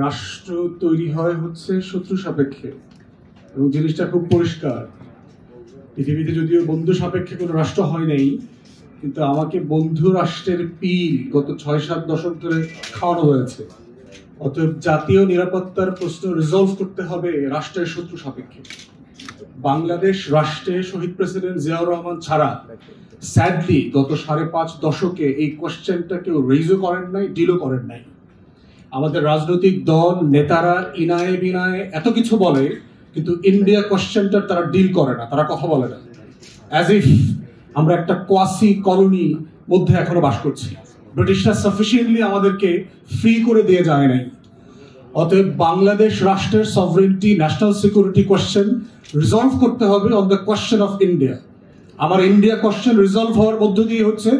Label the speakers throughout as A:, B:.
A: রাষ্ট্র তৈরি হয় হচ্ছে শত্রু সাপেক্ষে এবং জিনিসটা খুব পরিষ্কার। পৃথিবীতে যদিও বন্ধু সাপেক্ষে কোনো রাষ্ট্র হয় নাই, কিন্তু আমাকে বন্ধু রাষ্ট্রের পিল গত ৬-৭ দশক ধরে খাওয়ানো হয়েছে। অতএব জাতীয় নিরাপত্তার প্রশ্ন রিজলভ করতে হবে রাষ্ট্রের শত্রু সাপেক্ষে। বাংলাদেশ রাষ্ট্রে শহীদ প্রেসিডেন্ট জিয়াউর রহমান ছাড়া স্যাডলি গত ৫.৫ দশকে এই কোয়েশ্চেনটা কেউ রেইজও করেন নাই, ডিলও করেন নাই। আমাদের রাজনৈতিক দল নেতারা ইনায়ে বিনায়ে এত কিছু বলে, কিন্তু ইন্ডিয়া কোয়েশ্চেনটা তারা ডিল করে না, তারা কথা বলে না। অ্যাজ ইফ আমরা একটা কোয়াসি কলোনি মধ্যে এখনো বাস করছি। ব্রিটিশরা সাফিসিয়েন্টলি আমাদেরকে ফ্রি করে দিয়ে যায় নাই। অতএব বাংলাদেশ রাষ্ট্রের sovereignty, national security question resolve করতে হবে on the question of India. আমার ইন্ডিয়া কোয়েশ্চেন রিজলভ হওয়ার মধ্য দিয়ে হচ্ছে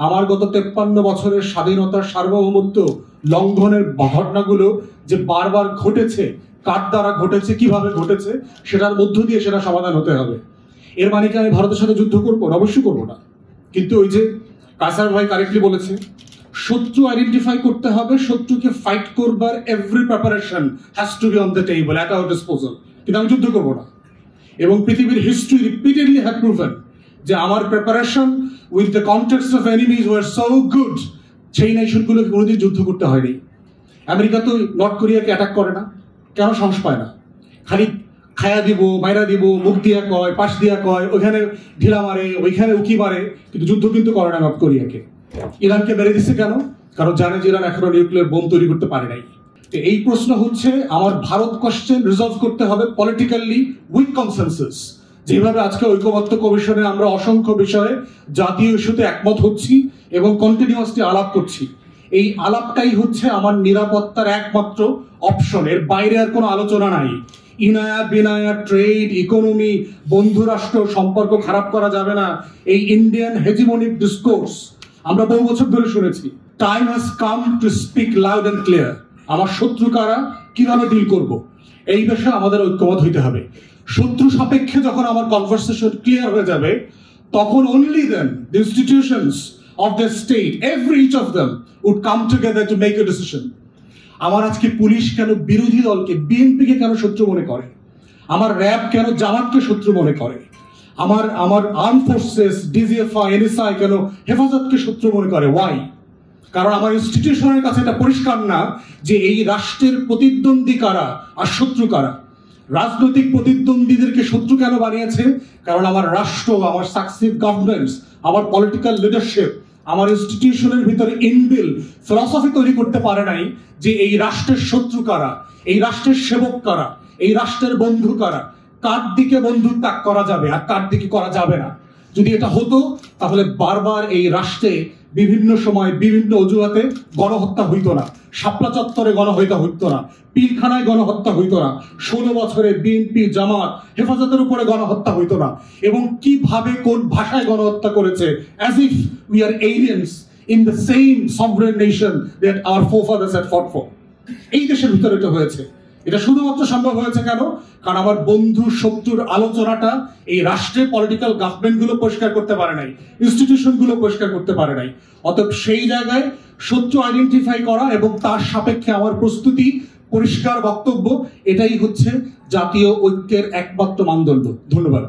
A: আমার গত 53 বছরের স্বাধীনতার সার্বভৌমত্ব লঙ্ঘনের ঘটনাগুলো যে বারবার ঘটেছে, কার দ্বারা ঘটেছে, কিভাবে ঘটেছে, সেটার মধ্য দিয়ে সেটা সমাধান হতে হবে। এর মানে কি আমি ভারতের সাথে যুদ্ধ করবো? অবশ্যই করবো না। কিন্তু ওই যে কায়সার ভাই কারেক্টলি বলেছে, শত্রু আইডেন্টিফাই করতে হবে, শত্রুকে ফাইট করবার every preparation has to be on the table, at our disposal. কিন্তু আমি যুদ্ধ করবো না। এবং পৃথিবীর হিস্ট্রি রিপিটেডলি হ্যাভ প্রুভেন যে আমার preparation with the context of enemies were so good, সেই নেশনগুলোকে কোনোদিন যুদ্ধ করতে হয়নি। আমেরিকা তো নর্থ কোরিয়াকে অ্যাটাক করে না, কেন? সাহস পায় না। খালি খায়া দিব, মাইরা দিব, মুখ দিয়া কয়, পাশ দিয়া কয়, ওইখানে ঢিলা মারে, ওইখানে উকি মারে, কিন্তু যুদ্ধ কিন্তু করে না নর্থ কোরিয়াকে। ইরানকে মেরে দিচ্ছে কেন? কারণ জানে যে ইরান এখনো নিউক্লিয়ার বোম তৈরি করতে পারে নাই। এই প্রশ্ন হচ্ছে আমার ভারত কোয়েশ্চেন রিজলভ করতে হবে পলিটিক্যালি উইথ কনসেনসাস। যেভাবে আজকে ঐক্যমত্য কমিশনে আমরা অসংখ্য বিষয়ে জাতীয় ইস্যুতে একমত হচ্ছি এবং কন্টিনিউয়াসলি আলাপ করছি, এই আলাপটাই হচ্ছে আমার নিরাপত্তার একমাত্র অপশন। এর বাইরে আর কোনো আলোচনা নাই। ইনায়া বিনায়া, ট্রেড, ইকোনমি, বন্ধু রাষ্ট্র সম্পর্ক খারাপ করা যাবে না, এই ইন্ডিয়ান হেজিমনিক ডিসকোর্স আমরা বহু বছর ধরে শুনেছি। Time has come to speak loud and clear. আমার শত্রু কারা, কিভাবে ডিল করব, এই বিষয়ে আমাদের ঐক্যমত হইতে হবে। শত্রু সাপেক্ষে যখন আমার কনভারসেশন ক্লিয়ার হয়ে যাবে, তখন only then the institutions of the state, every each of them would come together to make a decision. আমার আজকে পুলিশ কেন বিরোধী দলকে, বিএনপিকে কেন শত্রু মনে করে? আমার র্যাব কেন জামাতকে শত্রু মনে করে? আমার আর্ম ফোর্সেস, ডিজিএফআই, এনএসআই কেন হেফাজতকে শত্রু মনে করে? ওয়াই? কারণ আমার ইনস্টিটিউশনের কাছে এটা পরিষ্কার না যে এই রাষ্ট্রের প্রতিদ্বন্দ্বী কারা আর শত্রু কারা। রাজনৈতিক প্রতিদ্বন্দ্বীদেরকে শত্রু কেন বানিয়েছে? কারণ আমার রাষ্ট্র, আমার সাকসিভ গভর্নেন্স, আমার পলিটিক্যাল লিডারশিপ, আমার ইনস্টিটিউশনের ভিতরে ইনবিল ফিলসফি তৈরি করতে পারে নাই যে এই রাষ্ট্রের শত্রু কারা, এই রাষ্ট্রের সেবক কারা, এই রাষ্ট্রের বন্ধু কারা, কার দিকে বন্ধু ত্যাগ করা যাবে আর কার দিকে করা যাবে না। যদি এটা হতো, তাহলে বারবার এই রাষ্ট্রে বিভিন্ন সময় বিভিন্ন অজুহাতে গণহত্যা হইতো না, শাপলা চত্বরে গণহত্যা হইতো না, পিলখানায় গণহত্যা হইতো না, 16 বছরে বিএনপি, জামাত, হেফাজতের উপরে গণহত্যা হইতো না। এবং কিভাবে কোন ভাষায় গণহত্যা করেছে, as if we are aliens in the same sovereign nation that our forefathers had fought for. এই দেশের ভিতরে এটা হয়েছে। এটা শুধুমাত্র সম্ভব হয়েছে কেন? কারণ আমার বন্ধু শত্রুর আলোচনাটা এই রাষ্ট্রের পলিটিক্যাল গভর্নমেন্ট গুলো পরিষ্কার করতে পারে নাই, ইনস্টিটিউশন গুলো পরিষ্কার করতে পারে নাই। অতএব সেই জায়গায় শত্রু আইডেন্টিফাই করা এবং তার সাপেক্ষে আমার প্রস্তুতি, পরিষ্কার বক্তব্য, এটাই হচ্ছে জাতীয় ঐক্যের একমাত্র মানদণ্ড। ধন্যবাদ।